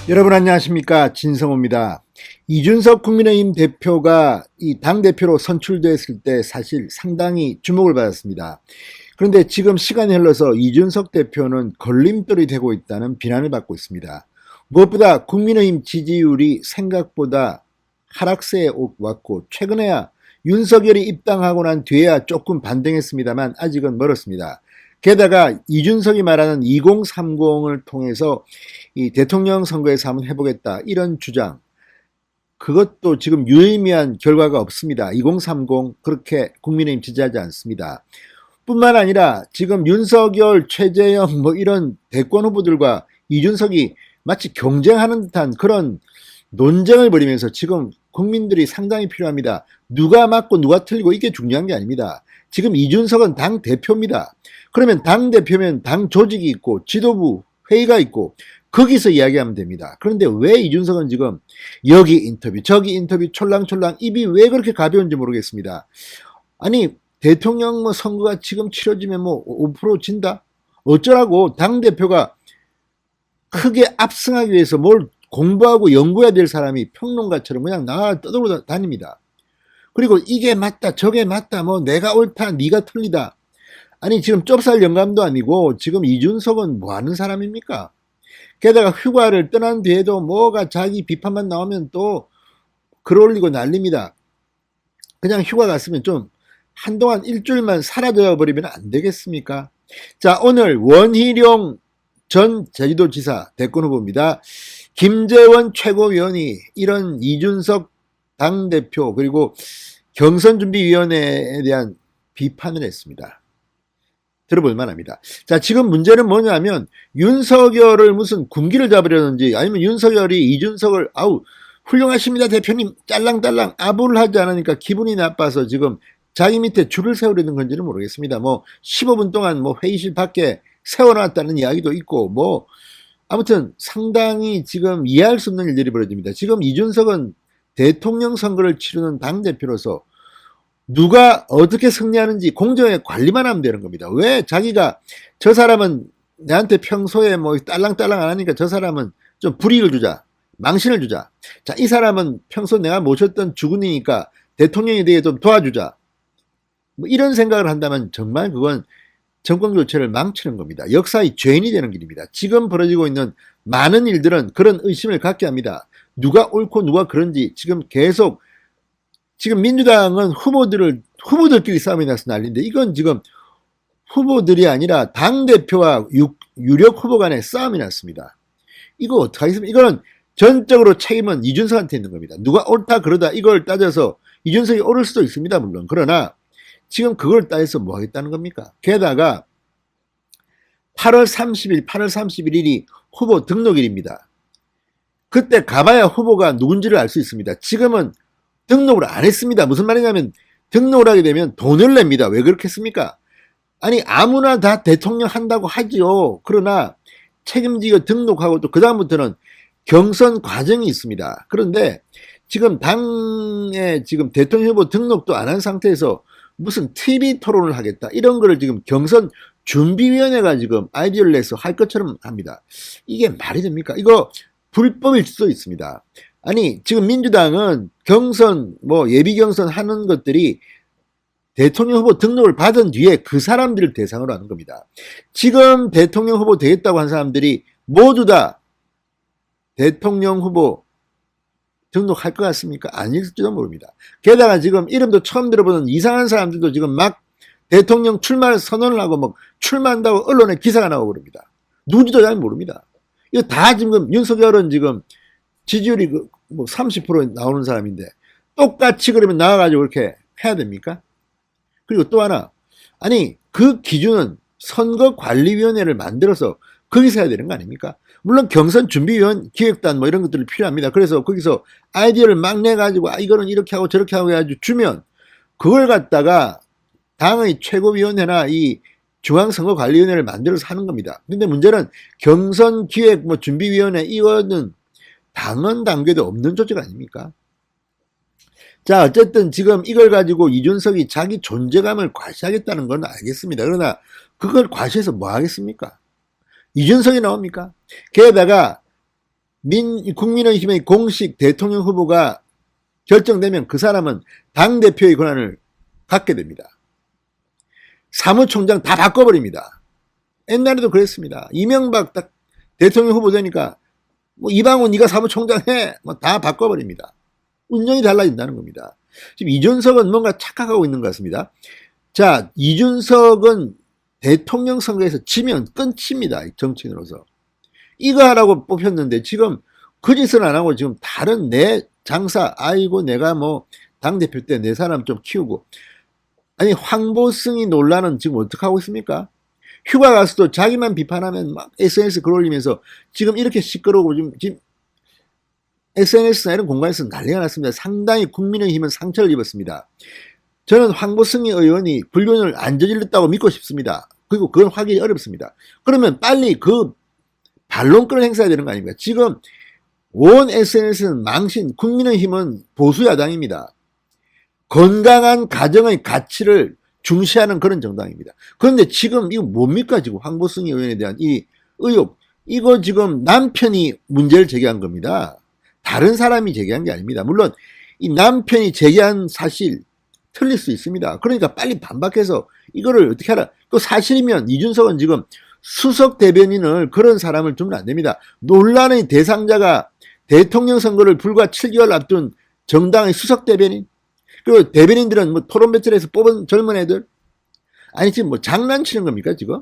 여러분 안녕하십니까, 진성호입니다. 이준석 국민의힘 대표가 이 당대표로 선출됐을 때 사실 상당히 주목을 받았습니다. 그런데 지금 시간이 흘러서 이준석 대표는 걸림돌이 되고 있다는 비난을 받고 있습니다. 무엇보다 국민의힘 지지율이 생각보다 하락세에 왔고, 최근에야 윤석열이 입당하고 난 뒤에야 조금 반등했습니다만 아직은 멀었습니다. 게다가 이준석이 말하는 2030을 통해서 이 대통령 선거에서 한번 해보겠다, 이런 주장, 그것도 지금 유의미한 결과가 없습니다. 2030 그렇게 국민의힘 지지하지 않습니다. 뿐만 아니라 지금 윤석열, 최재형 이런 대권 후보들과 이준석이 마치 경쟁하는 듯한 그런 논쟁을 벌이면서 지금 국민들이 상당히 필요합니다. 누가 맞고 누가 틀리고 이게 중요한 게 아닙니다. 지금 이준석은 당 대표입니다. 그러면 당 대표면 당 조직이 있고 지도부 회의가 있고 거기서 이야기하면 됩니다. 그런데 왜 이준석은 지금 여기 인터뷰 저기 인터뷰 촐랑촐랑 입이 왜 그렇게 가벼운지 모르겠습니다. 아니, 대통령 선거가 지금 치러지면 5% 진다? 어쩌라고 당대표가 크게 압승하기 위해서 뭘 공부하고 연구해야 될 사람이 평론가처럼 그냥 나와 떠들고 다닙니다. 그리고 이게 맞다 저게 맞다 내가 옳다 네가 틀리다. 아니, 지금 좁쌀 영감도 아니고 지금 이준석은 뭐 하는 사람입니까? 게다가 휴가를 떠난 뒤에도 뭐가 자기 비판만 나오면 또 글 올리고 난립니다. 그냥 휴가 갔으면 좀 한동안 일주일만 사라져 버리면 안 되겠습니까? 자, 오늘 원희룡 전 제주도지사 대권 후보입니다. 김재원 최고위원이 이런 이준석 당대표 그리고 경선준비위원회에 대한 비판을 했습니다. 들어볼 만합니다. 자, 지금 문제는 뭐냐면 윤석열을 무슨 군기를 잡으려는지 아니면 윤석열이 이준석을 훌륭하십니다 대표님 짤랑짤랑 아부를 하지 않으니까 기분이 나빠서 지금 자기 밑에 줄을 세우려는 건지는 모르겠습니다. 15분 동안 회의실 밖에 세워놨다는 이야기도 있고 아무튼 상당히 지금 이해할 수 없는 일들이 벌어집니다. 지금 이준석은 대통령 선거를 치르는 당대표로서 누가 어떻게 승리하는지 공정의 관리만 하면 되는 겁니다. 왜 자기가 저 사람은 내한테 평소에 딸랑딸랑 안 하니까 저 사람은 좀 불이익을 주자, 망신을 주자. 자, 이 사람은 평소 내가 모셨던 주군이니까 대통령에 대해 좀 도와주자. 이런 생각을 한다면 정말 그건 정권 교체를 망치는 겁니다. 역사의 죄인이 되는 길입니다. 지금 벌어지고 있는 많은 일들은 그런 의심을 갖게 합니다. 누가 옳고 누가 그런지 지금 민주당은 후보들끼리 싸움이 나서 난리인데 이건 지금 후보들이 아니라 당대표와 유력 후보 간의 싸움이 났습니다. 이거 어떡하겠습니까? 이거는 전적으로 책임은 이준석한테 있는 겁니다. 누가 옳다 그러다 이걸 따져서 이준석이 옳을 수도 있습니다. 물론. 그러나 지금 그걸 따져서 뭐 하겠다는 겁니까? 게다가 8월 30일, 8월 31일이 후보 등록일입니다. 그때 가봐야 후보가 누군지를 알 수 있습니다. 지금은 등록을 안 했습니다. 무슨 말이냐면 등록을 하게 되면 돈을 냅니다. 왜 그렇겠습니까? 아니, 아무나 다 대통령 한다고 하지요. 그러나 책임지고 등록하고 또 그다음부터는 경선 과정이 있습니다. 그런데 지금 당에 지금 대통령 후보 등록도 안 한 상태에서 무슨 TV 토론을 하겠다 이런 거를 지금 경선 준비위원회가 지금 아이디어를 내서 할 것처럼 합니다. 이게 말이 됩니까? 이거 불법일 수도 있습니다. 아니, 지금 민주당은 경선 예비 경선 하는 것들이 대통령 후보 등록을 받은 뒤에 그 사람들을 대상으로 하는 겁니다. 지금 대통령 후보 되겠다고 한 사람들이 모두 다 대통령 후보 등록할 것 같습니까? 아닐지도 모릅니다. 게다가 지금 이름도 처음 들어보는 이상한 사람들도 지금 막 대통령 출마 선언을 하고 출마한다고 언론에 기사가 나오고 그럽니다. 누군지도 잘 모릅니다. 이거 다 지금 윤석열은 지금 지지율이 30% 나오는 사람인데 똑같이 그러면 나와가지고 그렇게 해야 됩니까? 그리고 또 하나, 아니, 그 기준은 선거관리위원회를 만들어서 거기서 해야 되는 거 아닙니까? 물론 경선준비위원, 기획단 이런 것들이 필요합니다. 그래서 거기서 아이디어를 막 내가지고 이거는 이렇게 하고 저렇게 하고 해가지고 주면 그걸 갖다가 당의 최고위원회나 이 중앙선거관리위원회를 만들어서 하는 겁니다. 근데 문제는 경선기획 준비위원회 이거는 당헌 단계도 없는 조직 아닙니까? 자, 어쨌든 지금 이걸 가지고 이준석이 자기 존재감을 과시하겠다는 건 알겠습니다. 그러나 그걸 과시해서 뭐 하겠습니까? 이준석이 나옵니까? 게다가 국민의힘의 공식 대통령 후보가 결정되면 그 사람은 당대표의 권한을 갖게 됩니다. 사무총장 다 바꿔버립니다. 옛날에도 그랬습니다. 이명박 딱 대통령 후보 되니까 뭐 이방원 네가 사무총장 해! 뭐 다 바꿔버립니다. 운영이 달라진다는 겁니다. 지금 이준석은 뭔가 착각하고 있는 것 같습니다. 자, 이준석은 대통령 선거에서 지면 끝입니다. 정치인으로서. 이거 하라고 뽑혔는데 지금 그 짓을 안 하고 지금 다른 내 장사, 아이고 내가 뭐 당대표 때 내 사람 좀 키우고, 아니 황보승이 논란은 지금 어떻게 하고 있습니까? 휴가 가서도 자기만 비판하면 막 SNS 글 올리면서 지금 이렇게 시끄러우고 지금 SNS나 이런 공간에서 난리가 났습니다. 상당히 국민의힘은 상처를 입었습니다. 저는 황보승 의원이 불륜을 안 저질렀다고 믿고 싶습니다. 그리고 그건 확인이 어렵습니다. 그러면 빨리 그 반론권을 행사해야 되는 거 아닙니까? 지금 온 SNS는 망신, 국민의힘은 보수야당입니다. 건강한 가정의 가치를 중시하는 그런 정당입니다. 그런데 지금 이거 뭡니까? 지금 황보승 의원에 대한 이 의혹, 이거 지금 남편이 문제를 제기한 겁니다. 다른 사람이 제기한 게 아닙니다. 물론 이 남편이 제기한 사실 틀릴 수 있습니다. 그러니까 빨리 반박해서 이거를 어떻게 하라. 그 사실이면 이준석은 지금 수석 대변인을 그런 사람을 두면 안 됩니다. 논란의 대상자가 대통령 선거를 불과 7개월 앞둔 정당의 수석 대변인, 그리고 대변인들은 뭐 토론 배틀에서 뽑은 젊은 애들, 아니 지금 뭐 장난치는 겁니까 지금?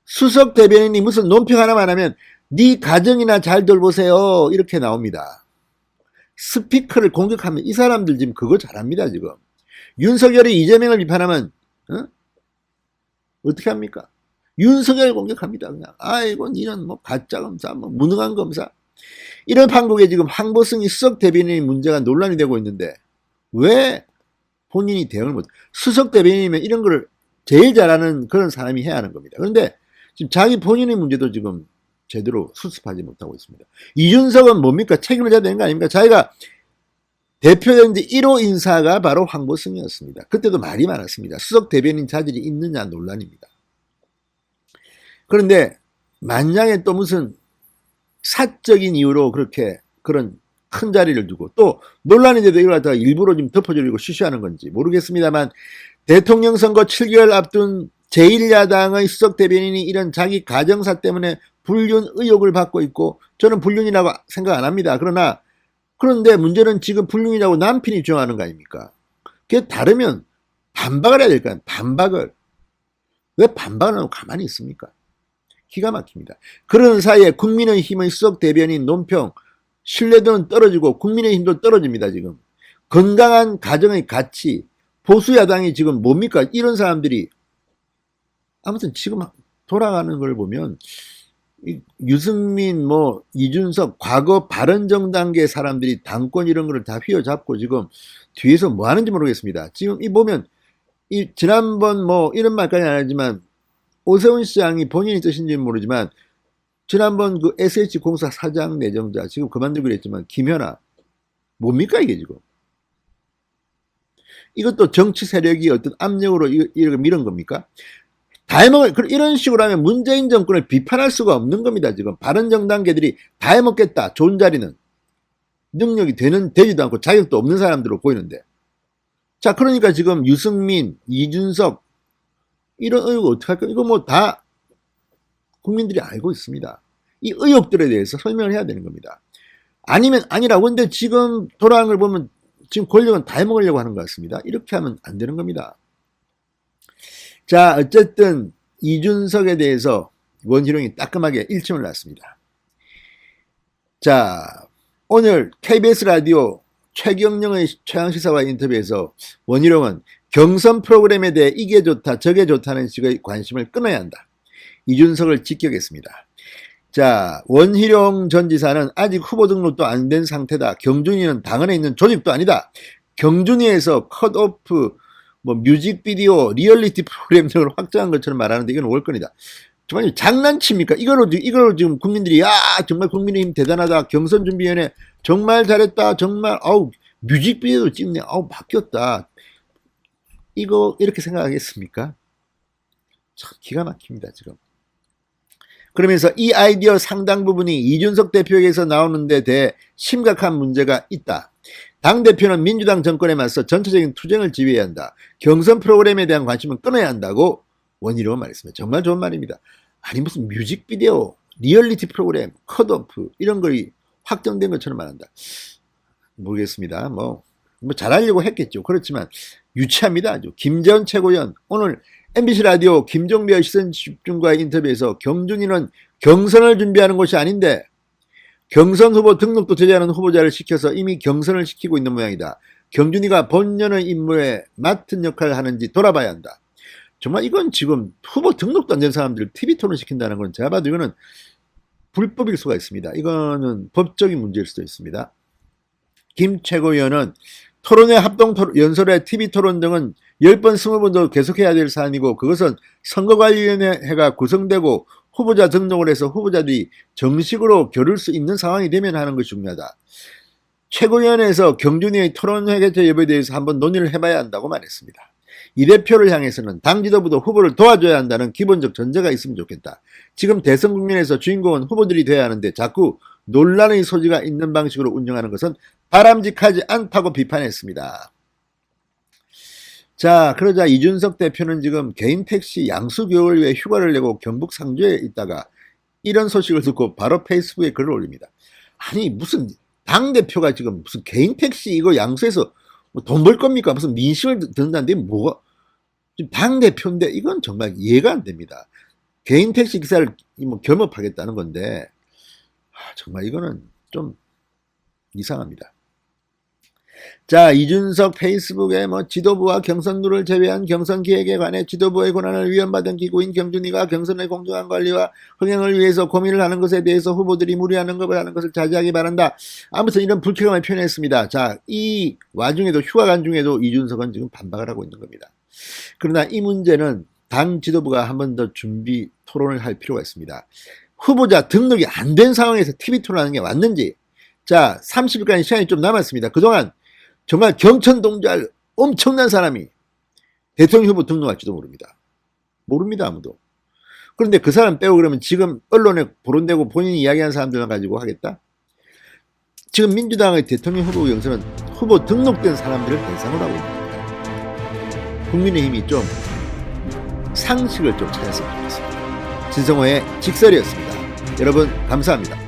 수석 대변인이 무슨 논평 하나만 하면 네 가정이나 잘 돌보세요 이렇게 나옵니다. 스피커를 공격하면 이 사람들 지금 그거 잘합니다. 지금 윤석열이 이재명을 비판하면 어떻게 합니까? 윤석열 공격합니다. 그냥 아이고 니는 뭐 가짜 검사, 뭐 무능한 검사. 이런 판국에 지금 황보승이 수석 대변인의 문제가 논란이 되고 있는데 왜 본인이 대응을 못? 수석 대변인이면 이런 거를 제일 잘하는 그런 사람이 해야 하는 겁니다. 그런데 지금 자기 본인의 문제도 지금 제대로 수습하지 못하고 있습니다. 이준석은 뭡니까? 책임을 져야 되는 거 아닙니까? 자기가 대표된 지 1호 인사가 바로 황보승이었습니다. 그때도 말이 많았습니다. 수석 대변인 자질이 있느냐 논란입니다. 그런데 만약에 또 무슨 사적인 이유로 그렇게 그런 큰 자리를 두고 또 논란이 돼도 이걸 갖다가 일부러 좀 덮어주려고 쉬쉬하는 건지 모르겠습니다만 대통령 선거 7개월 앞둔 제1야당의 수석 대변인이 이런 자기 가정사 때문에 불륜 의혹을 받고 있고 저는 불륜이라고 생각 안 합니다. 그런데 문제는 지금 불륜이라고 남편이 주장하는 거 아닙니까? 그게 다르면 반박을 해야 될까요? 반박을. 왜 반박을 하고 가만히 있습니까? 기가 막힙니다. 그런 사이에 국민의힘의 수석 대변인 논평 신뢰도는 떨어지고 국민의힘도 떨어집니다. 지금 건강한 가정의 가치, 보수야당이 지금 뭡니까? 이런 사람들이 아무튼 지금 돌아가는 걸 보면 유승민, 뭐 이준석, 과거 바른정당계 사람들이 당권 이런 거를 다 휘어잡고 지금 뒤에서 뭐 하는지 모르겠습니다. 지금 이 보면 이 지난번 뭐 이런 말까지는 안 하지만 오세훈 시장이 본인이 뜻인지는 모르지만 지난번 그 SH공사 사장 내정자 지금 그만두기로 했지만 김현아 뭡니까 이게 지금? 이것도 정치 세력이 어떤 압력으로 이렇게 밀은 겁니까? 다 해먹을, 이런 식으로 하면 문재인 정권을 비판할 수가 없는 겁니다. 지금 바른정당계들이 다 해먹겠다. 좋은 자리는 능력이 되지도 않고 자격도 없는 사람들로 보이는데, 자 그러니까 지금 유승민, 이준석 이런 의혹 어떻게 할까? 이거 뭐 다 국민들이 알고 있습니다. 이 의혹들에 대해서 설명을 해야 되는 겁니다. 아니면 아니라고. 근데 지금 돌아가는 걸 보면 지금 권력은 다 해먹으려고 하는 것 같습니다. 이렇게 하면 안 되는 겁니다. 자, 어쨌든 이준석에 대해서 원희룡이 따끔하게 일침을 놨습니다. 자, 오늘 KBS 라디오 최경영의 최강시사와 인터뷰에서 원희룡은 경선 프로그램에 대해 이게 좋다 저게 좋다는 식의 관심을 끊어야 한다. 이준석을 직격했습니다. 자, 원희룡 전 지사는 아직 후보 등록도 안 된 상태다. 경준이는 당원에 있는 조직도 아니다. 경준이에서 컷오프, 뭐 뮤직비디오, 리얼리티 프로그램 등을 확정한 것처럼 말하는데 이건 월권이다. 정말 장난칩니까? 이걸로 지금 국민들이 정말 국민의힘 대단하다. 경선준비위원회 정말 잘했다. 정말 뮤직비디오도 찍네. 바뀌었다. 이거 이렇게 생각하겠습니까? 참 기가 막힙니다 지금. 그러면서 이 아이디어 상당 부분이 이준석 대표에게서 나오는 데 대해 심각한 문제가 있다. 당대표는 민주당 정권에 맞서 전체적인 투쟁을 지휘해야 한다. 경선 프로그램에 대한 관심은 끊어야 한다고 원희룡은 말했습니다. 정말 좋은 말입니다. 아니 무슨 뮤직비디오, 리얼리티 프로그램, 컷오프 이런 걸 확정된 것처럼 말한다. 모르겠습니다. 뭐 잘하려고 했겠죠. 그렇지만 유치합니다. 아주. 김재원 최고위원 오늘 MBC 라디오 김종배의 시선집중과의 인터뷰에서 경준이는 경선을 준비하는 것이 아닌데 경선 후보 등록도 제재하는 후보자를 시켜서 이미 경선을 시키고 있는 모양이다. 경준이가 본연의 임무에 맡은 역할을 하는지 돌아봐야 한다. 정말 이건 지금 후보 등록도 안 된 사람들을 TV 토론 시킨다는 건 제가 봐도 이거는 불법일 수가 있습니다. 이거는 법적인 문제일 수도 있습니다. 김 최고위원은 토론회, 합동 연설회, TV 토론 등은 10번, 20번도 계속해야 될 사안이고 그것은 선거관리위원회가 구성되고 후보자 등록을 해서 후보자들이 정식으로 겨룰 수 있는 상황이 되면 하는 것이 중요하다. 최고위원회에서 경준이의 토론회 개최 여부에 대해서 한번 논의를 해봐야 한다고 말했습니다. 이 대표를 향해서는 당 지도부도 후보를 도와줘야 한다는 기본적 전제가 있으면 좋겠다. 지금 대선 국면에서 주인공은 후보들이 돼야 하는데 자꾸 논란의 소지가 있는 방식으로 운영하는 것은 바람직하지 않다고 비판했습니다. 자, 그러자 이준석 대표는 지금 개인 택시 양수 교육을 위해 휴가를 내고 경북 상주에 있다가 이런 소식을 듣고 바로 페이스북에 글을 올립니다. 아니 무슨 당대표가 지금 무슨 개인 택시 이거 양수해서 돈 벌 겁니까? 무슨 민심을 듣는다는데 뭐가 지금 당대표인데 이건 정말 이해가 안 됩니다. 개인 택시 기사를 겸업하겠다는 건데 정말 이거는 좀 이상합니다. 자, 이준석 페이스북에 지도부와 경선룰을 제외한 경선 기획에 관해 지도부의 권한을 위헌받은 기구인 경준이가 경선의 공정한 관리와 흥행을 위해서 고민을 하는 것에 대해서 후보들이 무리하는 것을 하는 것을 자제하기 바란다. 아무튼 이런 불쾌감을 표현했습니다. 자, 이 와중에도 휴가 간 중에도 이준석은 지금 반박을 하고 있는 겁니다. 그러나 이 문제는 당 지도부가 한 번 더 준비 토론을 할 필요가 있습니다. 후보자 등록이 안 된 상황에서 TV 토론하는 게 맞는지. 자, 30일까지 시간이 좀 남았습니다. 그동안 정말 경천동잘 엄청난 사람이 대통령 후보 등록할지도 모릅니다. 모릅니다, 아무도. 그런데 그 사람 빼고 그러면 지금 언론에 보론되고 본인이 이야기한 사람들만 가지고 하겠다? 지금 민주당의 대통령 후보 경선은 후보 등록된 사람들을 대상으로 하고 있습니다. 국민의힘이 좀 상식을 좀 찾았으면 좋겠습니다. 진성호의 직설이었습니다. 여러분 감사합니다.